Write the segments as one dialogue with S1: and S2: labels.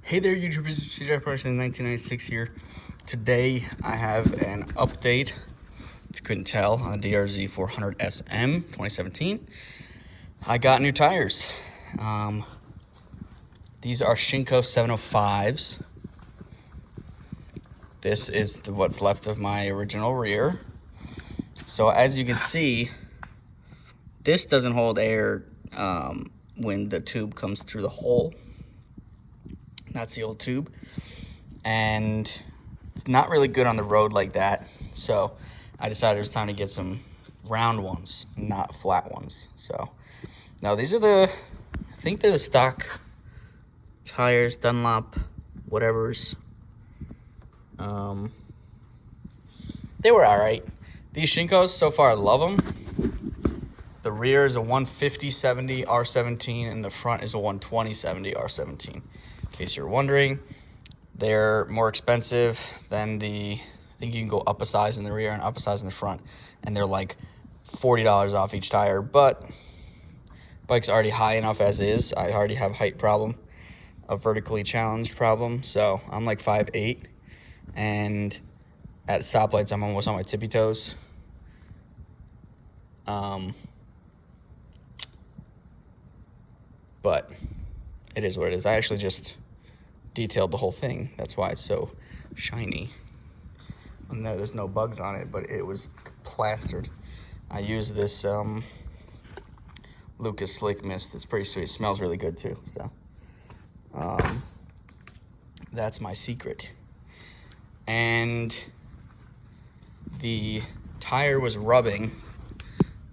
S1: Hey there, YouTubers. It's CJ Person 1996 here. Today I have an update, if you couldn't tell, on the DRZ 400 SM 2017. I got new tires. These are Shinko 705s. This is what's left of my original rear. So as you can see, this doesn't hold air when the tube comes through the hole. That's the old tube. And it's not really good on the road like that. So I decided it was time to get some round ones, not flat ones. So now these are I think they're the stock tires, Dunlop, whatever's. They were all right. These Shinkos, so far, I love them. The rear is a 150/70 R17, and the front is a 120/70 R17. In case you're wondering, they're more expensive than I think you can go up a size in the rear and up a size in the front, and they're like $40 off each tire. But bike's already high enough as is. I already have a height problem, a vertically challenged problem. So I'm like 5'8", and at stoplights I'm almost on my tippy toes. But it is what it is. I actually just detailed the whole thing. That's why it's so shiny. No, there's no bugs on it, but it was plastered. I used this Lucas Slick Mist. It's pretty sweet. It smells really good too. So that's my secret. And the tire was rubbing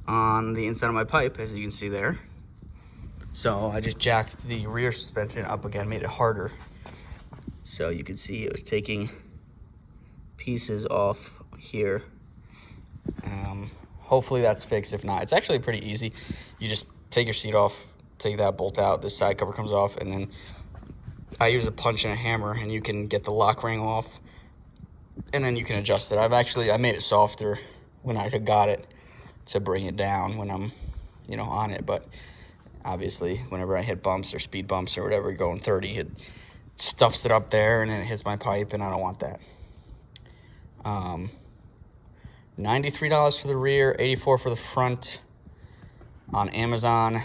S1: on the inside of my pipe, as you can see there. So I just jacked the rear suspension up again, made it harder. So you can see it was taking pieces off here. Hopefully that's fixed. If not, it's actually pretty easy. You just take your seat off, take that bolt out, this side cover comes off, and then I use a punch and a hammer, and you can get the lock ring off, and then you can adjust it. I made it softer when I got it to bring it down when I'm, on it. But obviously, whenever I hit bumps or speed bumps or whatever, going 30, it stuffs it up there and it hits my pipe, and I don't want that. $93 for the rear, $84 for the front on Amazon,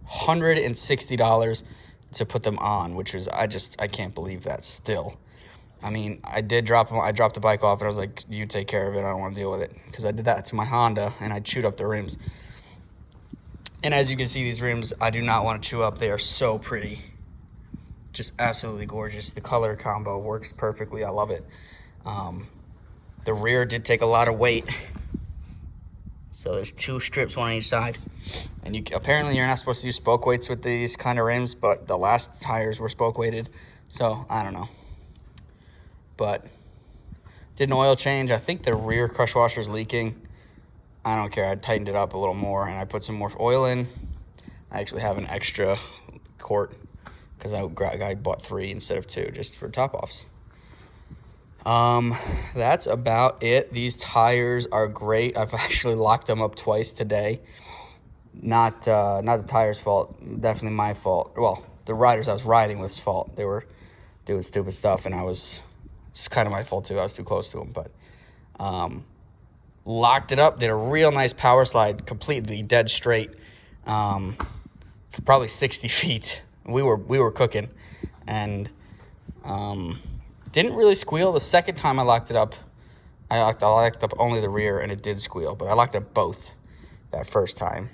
S1: $160 to put them on, which is, I can't believe that still. I mean, I dropped the bike off and I was like, you take care of it, I don't want to deal with it, because I did that to my Honda and I chewed up the rims. And as you can see, these rims I do not want to chew up. They are so pretty, just absolutely gorgeous. The color combo works perfectly. I love it. The rear did take a lot of weight, so there's 2 strips, one on each side. And apparently you're not supposed to use spoke weights with these kind of rims, but the last tires were spoke weighted, so I don't know. But did an oil change. I think the rear crush washer is leaking. I don't care. I tightened it up a little more, and I put some more oil in. I actually have an extra quart because I bought 3 instead of 2 just for top-offs. That's about it. These tires are great. I've actually locked them up twice today. Not the tires' fault. Definitely my fault. Well, the riders I was riding with's fault. They were doing stupid stuff, and it's kind of my fault too. I was too close to them, but locked it up. Did a real nice power slide, completely dead straight, for probably 60 feet. We were cooking, and didn't really squeal. The second time I locked it up, I locked up only the rear, and it did squeal, but I locked up both that first time.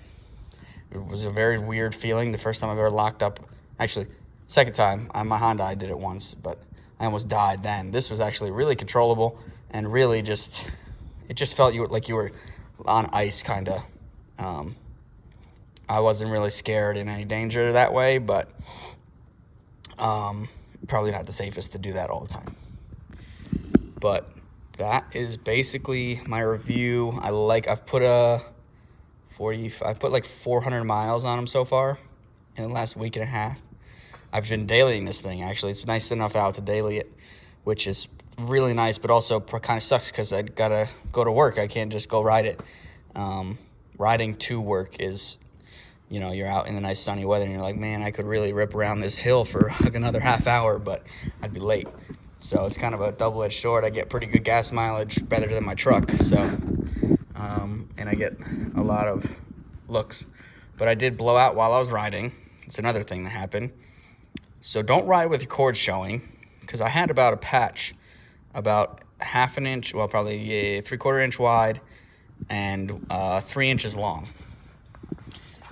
S1: It was a very weird feeling. The first time I've ever locked up, actually, second time, on my Honda, I did it once, but I almost died then. This was actually really controllable, and really it just felt like you were on ice, kind of. I wasn't really scared in any danger that way, but probably not the safest to do that all the time. But that is basically my review. I've put like 400 miles on them so far in the last week and a half. I've been dailying this thing, actually. It's nice enough out to daily it, which is really nice, but also kind of sucks because I gotta go to work. I can't just go ride it. Riding to work is you know, you're out in the nice sunny weather and you're like, man, I could really rip around this hill for like another half hour, but I'd be late. So it's kind of a double-edged sword. I get pretty good gas mileage, better than my truck. So, and I get a lot of looks. But I did blow out while I was riding. It's another thing that happened. So don't ride with your cords showing, because I had about a patch about half an inch, well, probably 3/4 inch wide and 3 inches long.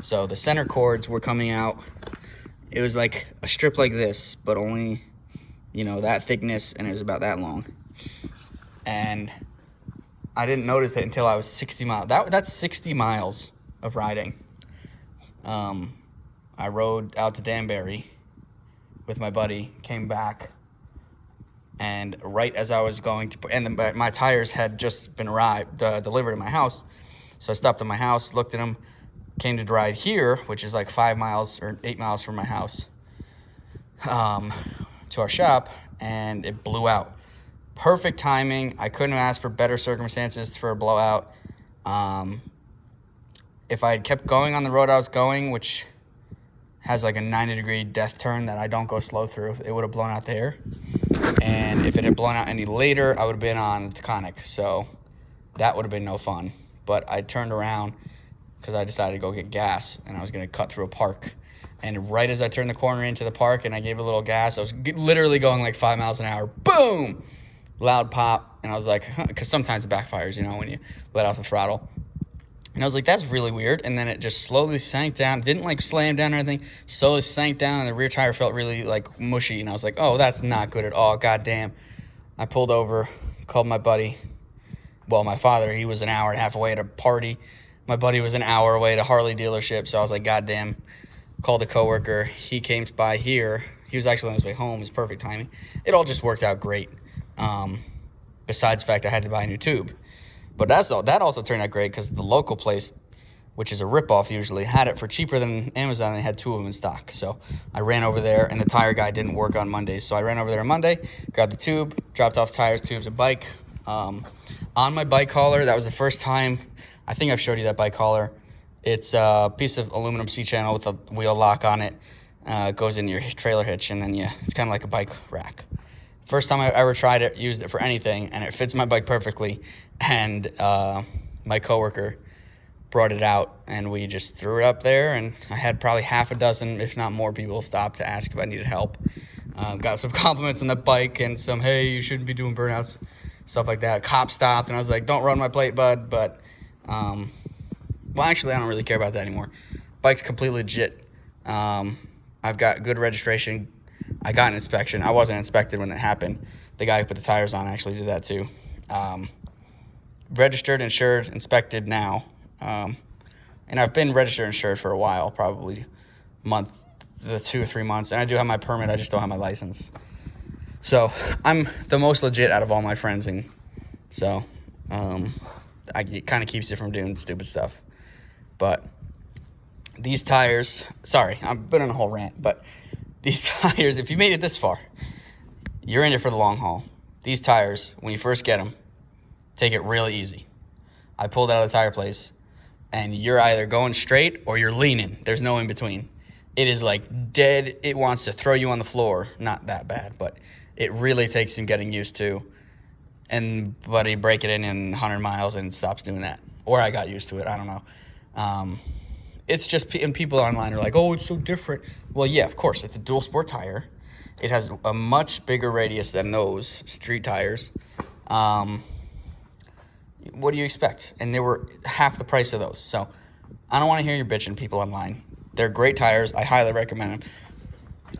S1: So the center cords were coming out. It was like a strip like this, but only, you know, that thickness, and it was about that long. And I didn't notice it until I was 60 miles. That's 60 miles of riding. I rode out to Danbury with my buddy, came back, and right as I was going to, and my tires had just been delivered to my house. So I stopped at my house, looked at them, came to ride here, which is like 5 miles or 8 miles from my house, to our shop, and it blew out. Perfect timing. I couldn't have asked for better circumstances for a blowout. If I had kept going on the road I was going, which has like a 90-degree death turn that I don't go slow through, it would have blown out there. And if it had blown out any later, I would have been on Taconic. So that would have been no fun. But I turned around because I decided to go get gas, and I was going to cut through a park. And right as I turned the corner into the park and I gave a little gas, I was literally going like 5 miles an hour. Boom! Loud pop. And I was like, because sometimes it backfires, you know, when you let off the throttle. And I was like, that's really weird. And then it just slowly sank down. Didn't like slam down or anything. Slowly sank down, and the rear tire felt really like mushy. And I was like, oh, that's not good at all. God damn. I pulled over, called my buddy. Well, my father, he was an hour and a half away at a party. My buddy was an hour away at a Harley dealership. So I was like, God damn. Called a coworker. He came by here. He was actually on his way home. It was perfect timing. It all just worked out great. Besides the fact I had to buy a new tube. But that also turned out great because the local place, which is a ripoff usually, had it for cheaper than Amazon. And they had 2 of them in stock. So I ran over there, and the tire guy didn't work on Mondays. So I ran over there on Monday, grabbed the tube, dropped off tires, tubes, and bike. On my bike hauler, that was the first time. I think I've showed you that bike hauler. It's a piece of aluminum C-channel with a wheel lock on it. It goes in your trailer hitch, and then it's kind of like a bike rack. First time I ever tried it, used it for anything, and it fits my bike perfectly. And my coworker brought it out, and we just threw it up there, and I had probably half a dozen, if not more, people stop to ask if I needed help. Got some compliments on the bike and some, hey, you shouldn't be doing burnouts, stuff like that. Cop stopped, and I was like, don't run my plate, bud. But, well, actually, I don't really care about that anymore. Bike's completely legit. I've got good registration. I got an inspection. I wasn't inspected when that happened. The guy who put the tires on actually did that too. Registered, insured, inspected now. And I've been registered and insured for a while, probably the 2 or 3 months. And I do have my permit. I just don't have my license. So I'm the most legit out of all my friends. And so it kind of keeps you from doing stupid stuff. But these tires, sorry, I've been on a whole rant, but these tires, if you made it this far, you're in it for the long haul. These tires, when you first get them, take it really easy. I pulled out of the tire place, and you're either going straight or you're leaning. There's no in between. It is like dead. It wants to throw you on the floor. Not that bad, but it really takes some getting used to. But you break it in 100 miles and it stops doing that. Or I got used to it. I don't know. It's just, and people online are like, oh, it's so different. Well, yeah, of course. It's a dual sport tire. It has a much bigger radius than those street tires. What do you expect? And they were half the price of those. So I don't want to hear you bitching, people online. They're great tires. I highly recommend them.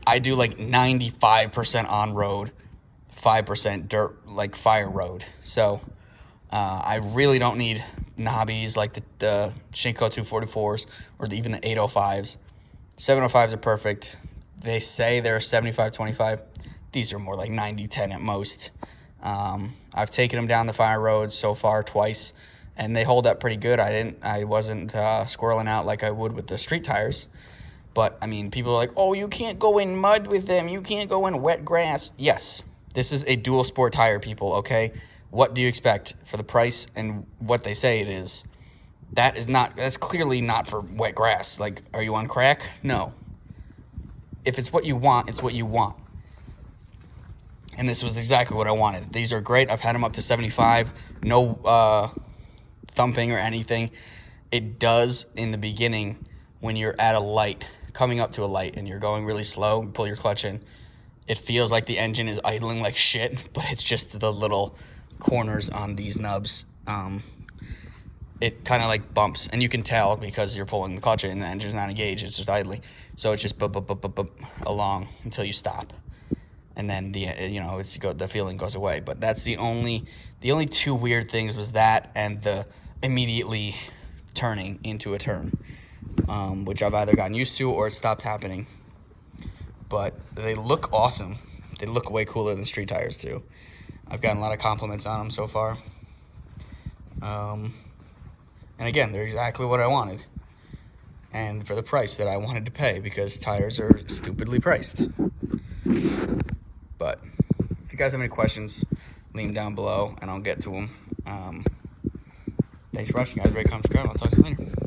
S1: I do like 95% on road, 5% dirt, like fire road. So I really don't need knobbies like the Shinko 244s or even the 805s. 705s are perfect. They say they're 75-25. These are more like 90-10 at most. I've taken them down the fire roads so far twice, and they hold up pretty good. I wasn't squirreling out like I would with the street tires. But, I mean, people are like, oh, you can't go in mud with them. You can't go in wet grass. Yes, this is a dual sport tire, people, okay? What do you expect for the price and what they say it is? That's clearly not for wet grass. Like, are you on crack? No. If it's what you want, it's what you want. And this was exactly what I wanted. These are great. I've had them up to 75. No thumping or anything. It does in the beginning when you're at a light, coming up to a light, and you're going really slow, pull your clutch in. It feels like the engine is idling like shit, but it's just the little corners on these nubs. It kind of like bumps, and you can tell because you're pulling the clutch in and the engine's not engaged. It's just idling. So it's just bup along until you stop. And then the feeling goes away. But that's the only two weird things was that and the immediately turning into a turn, which I've either gotten used to or it stopped happening. But they look awesome. They look way cooler than street tires too. I've gotten a lot of compliments on them so far. And again, they're exactly what I wanted. And for the price that I wanted to pay, because tires are stupidly priced. But if you guys have any questions, leave them down below and I'll get to them. Thanks for watching, guys. Rate, comment, subscribe. I'll talk to you later.